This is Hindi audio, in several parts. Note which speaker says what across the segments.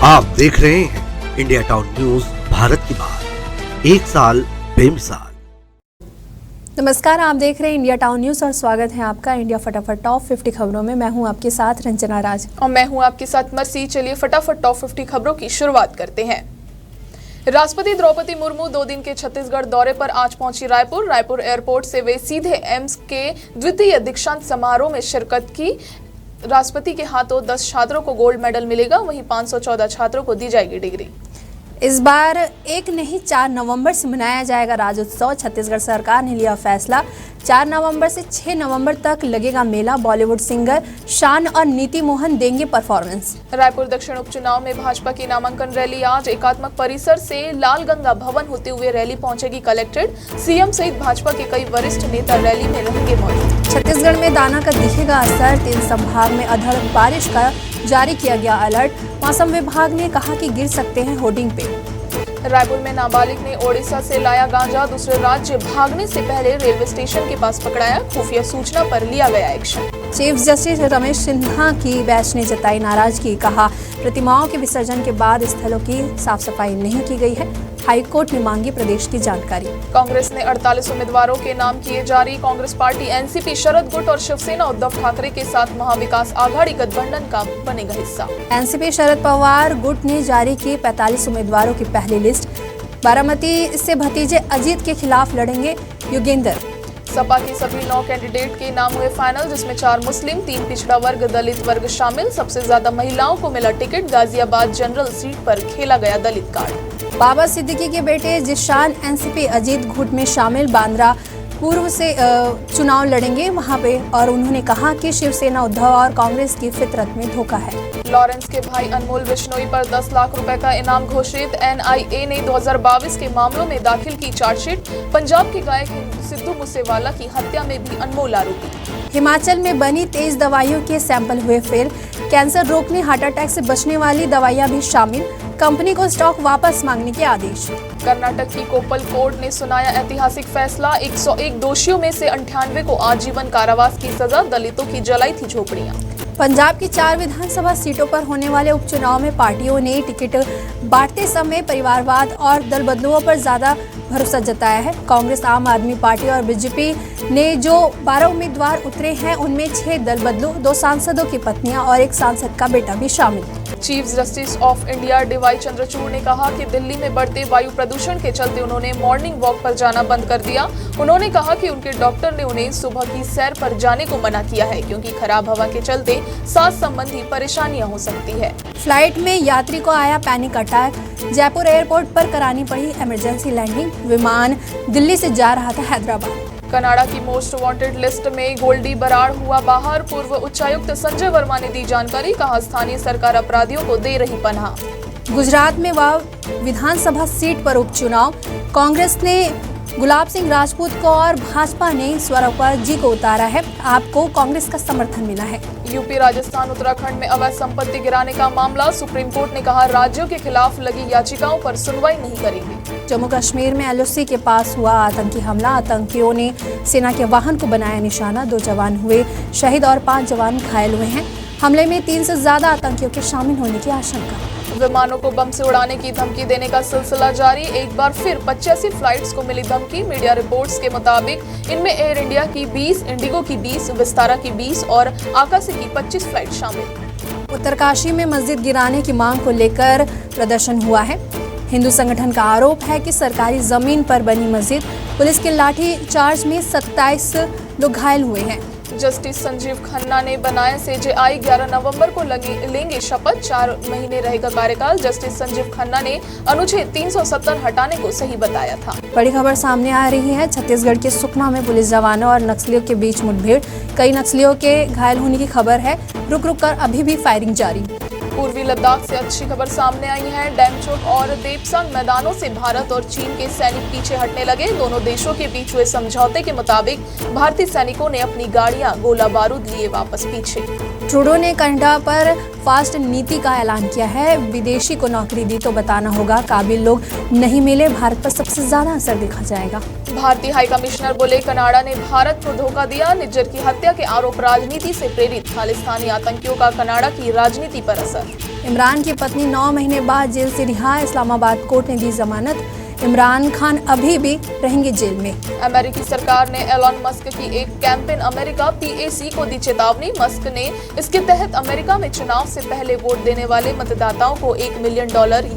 Speaker 1: आप देख रहे हैं इंडिया टाउन न्यूज, भारत की बात, एक साल बेमिसाल।
Speaker 2: नमस्कार, आप देख रहे हैं इंडिया टाउन न्यूज और स्वागत है आपका इंडिया फटाफट टॉप 50 खबरों में। मैं हूं आपके साथ रंजना राज
Speaker 3: और मैं हूं आपके साथ मर्सी। चलिए फटाफट टॉप 50 खबरों की शुरुआत करते हैं। राष्ट्रपति द्रौपदी मुर्मू 2 दिन के छत्तीसगढ़ दौरे पर आज पहुंची रायपुर एयरपोर्ट से वे सीधे एम्स के द्वितीय दीक्षांत समारोह में शिरकत की। राष्ट्रपति के हाथों 10 छात्रों को गोल्ड मेडल मिलेगा, वहीं 514 छात्रों को दी जाएगी डिग्री।
Speaker 2: इस बार 1 नहीं 4 नवंबर से मनाया जाएगा राज्योत्सव। छत्तीसगढ़ सरकार ने लिया फैसला। 4 नवंबर से 6 नवंबर तक लगेगा मेला। बॉलीवुड सिंगर शान और नीति मोहन देंगे परफॉर्मेंस।
Speaker 3: रायपुर दक्षिण उपचुनाव में भाजपा की नामांकन रैली आज एकात्मक परिसर से लाल गंगा भवन होते हुए रैली पहुंचेगी कलेक्ट्रेट। सीएम सहित भाजपा के कई वरिष्ठ नेता रैली में रहेंगे मौजूद।
Speaker 2: छत्तीसगढ़ में दाना का दिखेगा असर। 3 संभाग में अधड़ बारिश का जारी किया गया अलर्ट। मौसम विभाग ने कहा कि गिर सकते हैं होर्डिंग पे।
Speaker 3: रायपुर में नाबालिग ने ओडिशा से लाया गांजा दूसरे राज्य भागने से पहले रेलवे स्टेशन के पास पकड़ाया। खुफिया सूचना पर लिया गया action.
Speaker 2: Chief justice Ramesh Sinha की बेंच ने जताई नाराजगी। कहा प्रतिमाओं के विसर्जन के बाद स्थलों की साफ सफाई नहीं की गई है। हाईकोर्ट ने मांगी प्रदेश की जानकारी। कांग्रेस ने 48 उम्मीदवारों के नाम किए जारी। कांग्रेस पार्टी एनसीपी, शरद गुट और शिवसेना उद्धव ठाकरे के साथ महाविकास आघाड़ी गठबंधन का बनेगा हिस्सा। एनसीपी शरद पवार गुट ने जारी की 45 उम्मीदवारों की पहली लिस्ट। बारामती से भतीजे अजीत के खिलाफ लड़ेंगे योगेंद्र। सपा के सभी 9 कैंडिडेट के नाम हुए फाइनल, जिसमें 4 मुस्लिम, 3 पिछड़ा वर्ग, दलित वर्ग शामिल। सबसे ज्यादा महिलाओं को मिला टिकट। गाजियाबाद जनरल सीट पर खेला गया दलित कार्ड। बाबा सिद्दीकी के बेटे जिशान एनसीपी अजीत गुट में शामिल। बांद्रा पूर्व से चुनाव लड़ेंगे वहां पे, और उन्होंने कहा कि शिवसेना, उद्धव और कांग्रेस की फितरत में धोखा है। लॉरेंस के भाई अनमोल बिश्नोई पर 10 लाख रुपए का इनाम घोषित। एनआईए ने 2022 के मामलों में दाखिल की चार्जशीट। पंजाब के गायक सिद्धू मूसेवाला की हत्या में भी अनमोल आरोपी। हिमाचल में बनी तेज दवाइयों के सैंपल हुए फेल। कैंसर रोकने, हार्ट अटैक से बचने वाली दवाइयां भी शामिल। कंपनी को स्टॉक वापस मांगने के आदेश। कर्नाटक की कोप्पल कोर्ट ने सुनाया ऐतिहासिक फैसला। 101 दोषियों में से 98 को आजीवन कारावास की सजा। दलितों की जलाई थी झोपड़ियां। पंजाब की 4 विधानसभा सीटों पर होने वाले उपचुनाव में पार्टियों ने टिकट बांटते समय परिवारवाद और दल बदलुओं पर ज्यादा भरोसा जताया है। कांग्रेस, आम आदमी पार्टी और बीजेपी ने जो 12 उम्मीदवार उतरे हैं, उनमें 6 दल बदलू, 2 सांसदों की पत्नियां और 1 सांसद का बेटा भी शामिल। Chief Justice of India DY Chandrachud ने कहा कि दिल्ली में बढ़ते वायु प्रदूषण के चलते उन्होंने मॉर्निंग वॉक पर जाना बंद कर दिया। उन्होंने कहा कि उनके डॉक्टर ने उन्हें सुबह की सैर पर जाने को मना किया है, क्योंकि खराब हवा के चलते सांस संबंधी परेशानियां हो सकती है। फ्लाइट में यात्री को आया पैनिक अटैक। जयपुर एयरपोर्ट पर करानी पड़ी इमरजेंसी लैंडिंग। विमान दिल्ली से जा रहा था हैदराबाद। कनाडा की मोस्ट वांटेड लिस्ट में गोल्डी बराड़ हुआ बाहर। पूर्व उच्चायुक्त संजय वर्मा ने दी जानकारी। कहा स्थानीय सरकार अपराधियों को दे रही पनाह। गुजरात में विधानसभा सीट पर उपचुनाव। कांग्रेस ने गुलाब सिंह राजपूत को और भाजपा ने स्वरूपा जी को उतारा है। आपको कांग्रेस का समर्थन मिला है। यूपी, राजस्थान, उत्तराखंड में अवैध संपत्ति गिराने का मामला। सुप्रीम कोर्ट ने कहा राज्यों के खिलाफ लगी याचिकाओं पर सुनवाई नहीं करेगी। जम्मू कश्मीर में एलओसी के पास हुआ आतंकी हमला। आतंकियों ने सेना के वाहन को बनाया निशाना। 2 जवान हुए शहीद और 5 जवान घायल हुए हैं। हमले में 3 से ज्यादा आतंकियों के शामिल होने की आशंका। विमानों को बम से उड़ाने की धमकी देने का सिलसिला जारी। एक बार फिर 85 फ्लाइट्स को मिली धमकी। मीडिया रिपोर्ट्स के मुताबिक इनमें एयर इंडिया की 20, इंडिगो की 20, विस्तारा की 20 और आकाशी की 25 फ्लाइट शामिल। उत्तरकाशी में मस्जिद गिराने की मांग को लेकर प्रदर्शन हुआ है। हिंदू संगठन का आरोप है कि सरकारी जमीन पर बनी मस्जिद। पुलिस के लाठी चार्ज में 27 लोग घायल हुए हैं। जस्टिस संजीव खन्ना ने बनाया सीजेआई। 11 नवंबर को लेंगे शपथ। 4 महीने रहेगा कार्यकाल। जस्टिस संजीव खन्ना ने अनुच्छेद 370 हटाने को सही बताया था। बड़ी खबर सामने आ रही है। छत्तीसगढ़ के सुकमा में पुलिस जवानों और नक्सलियों के बीच मुठभेड़। कई नक्सलियों के घायल होने की खबर है। रुक कर अभी भी फायरिंग जारी। पूर्वी लद्दाख से अच्छी खबर सामने आई है। डैमचोक और देपसंग मैदानों से भारत और चीन के सैनिक पीछे हटने लगे। दोनों देशों के बीच हुए समझौते के मुताबिक भारतीय सैनिकों ने अपनी गाड़ियां, गोला बारूद लिए वापस पीछे। ट्रूडो ने कनाडा पर फास्ट नीति का ऐलान किया है। विदेशी को नौकरी दी तो बताना होगा। काबिल लोग नहीं मिले, भारत पर सबसे ज्यादा असर देखा जाएगा।
Speaker 3: भारतीय हाई कमिश्नर बोले कनाडा ने भारत को धोखा दिया। निज्जर की हत्या के आरोप राजनीति से प्रेरित, खालिस्तानी आतंकियों का कनाडा की राजनीति पर असर।
Speaker 2: इमरान की पत्नी 9 महीने बाद जेल से रिहा, इस्लामाबाद कोर्ट ने दी जमानत। इमरान खान अभी भी रहेंगे जेल में।
Speaker 3: अमेरिकी सरकार ने एलॉन मस्क की एक कैंपेन अमेरिका PAC को दी चेतावनी। मस्क ने इसके तहत अमेरिका में चुनाव से पहले वोट देने वाले मतदाताओं को $1 मिलियन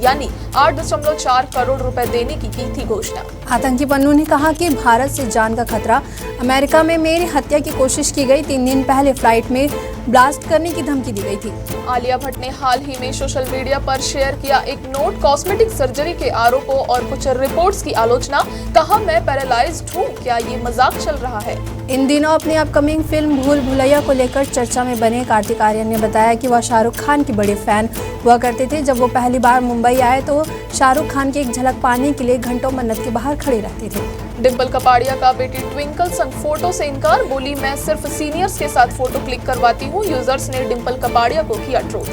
Speaker 3: यानी 8.4 करोड़ रुपए देने की थी घोषणा।
Speaker 2: आतंकी पन्नू ने कहा कि भारत से जान का खतरा। अमेरिका में मेरी हत्या की कोशिश की गई। 3 दिन पहले फ्लाइट में ब्लास्ट करने की धमकी दी गई थी।
Speaker 3: आलिया भट्ट ने हाल ही में सोशल मीडिया पर शेयर किया एक नोट, कॉस्मेटिक सर्जरी के आरोपों और कुछ रिपोर्ट्स की आलोचना। कहा, मैं पैरालाइज्ड हूँ, क्या ये मजाक चल रहा है?
Speaker 2: इन दिनों अपनी अपकमिंग फिल्म भूल भुलैया को लेकर चर्चा में बने कार्तिक आर्यन ने बताया कि वह शाहरुख खान के बड़े फैन हुआ करते थे। जब वो पहली बार मुंबई आए तो शाहरुख खान की एक झलक पाने के लिए घंटों मन्नत के बाहर खड़े रहते थे।
Speaker 3: डिम्पल कपाड़िया का बेटी ट्विंकल संग फोटो से इनकार, बोली मैं सिर्फ सीनियर्स के साथ फोटो क्लिक करवाती हूँ। यूजर्स ने डिम्पल कपाड़िया को किया ट्रोल।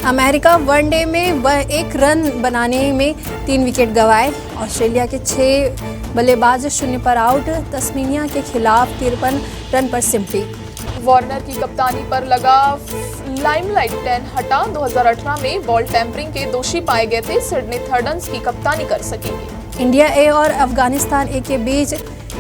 Speaker 2: अमेरिका वनडे में वह 1 रन बनाने में 3 विकेट गंवाए। ऑस्ट्रेलिया के 6 बल्लेबाज 0 पर आउट। तस्मानिया के खिलाफ 53 रन पर सिमटी।
Speaker 3: वार्नर की कप्तानी पर लगा लाइमलाइट 10 हटा। 2018 में बॉल टेम्परिंग के दोषी पाए गए थे। सिडनी थर्डन्स की कप्तानी कर सकेंगे।
Speaker 2: इंडिया ए और अफगानिस्तान ए के बीच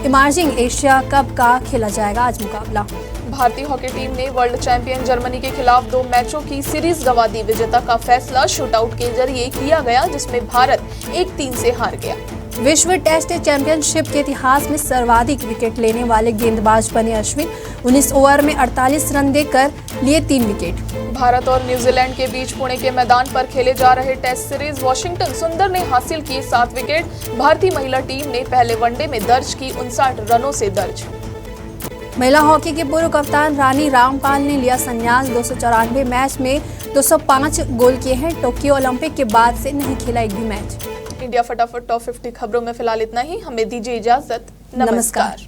Speaker 2: इमर्जिंग एशिया कप का खेला जाएगा आज मुकाबला।
Speaker 3: भारतीय हॉकी टीम ने वर्ल्ड चैंपियन जर्मनी के खिलाफ 2 मैचों की सीरीज गंवा दी। विजेता का फैसला शूटआउट के जरिए किया गया, जिसमें भारत 1-3 से हार गया।
Speaker 2: विश्व टेस्ट चैंपियनशिप के इतिहास में सर्वाधिक विकेट लेने वाले गेंदबाज बने अश्विन। 19 ओवर में 48 रन देकर लिए 3 विकेट।
Speaker 3: भारत और न्यूजीलैंड के बीच पुणे के मैदान पर खेले जा रहे टेस्ट सीरीज वॉशिंगटन सुंदर ने हासिल किए 7 विकेट। भारतीय महिला टीम ने पहले वनडे में दर्ज की 59 रनों से दर्ज।
Speaker 2: महिला हॉकी के पूर्व कप्तान रानी रामपाल ने लिया संन्यास। 294 मैच में 205 गोल किए हैं। टोक्यो ओलंपिक के बाद से नहीं खेला एक भी मैच।
Speaker 3: इंडिया फटाफट टॉप 50 खबरों में फिलहाल इतना ही। हमें दीजिए इजाजत। नमस्कार।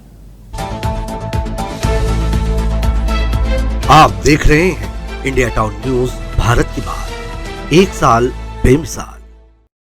Speaker 1: आप देख रहे हैं इंडिया टाउन न्यूज, भारत की बात, 1 साल बेमिसाल।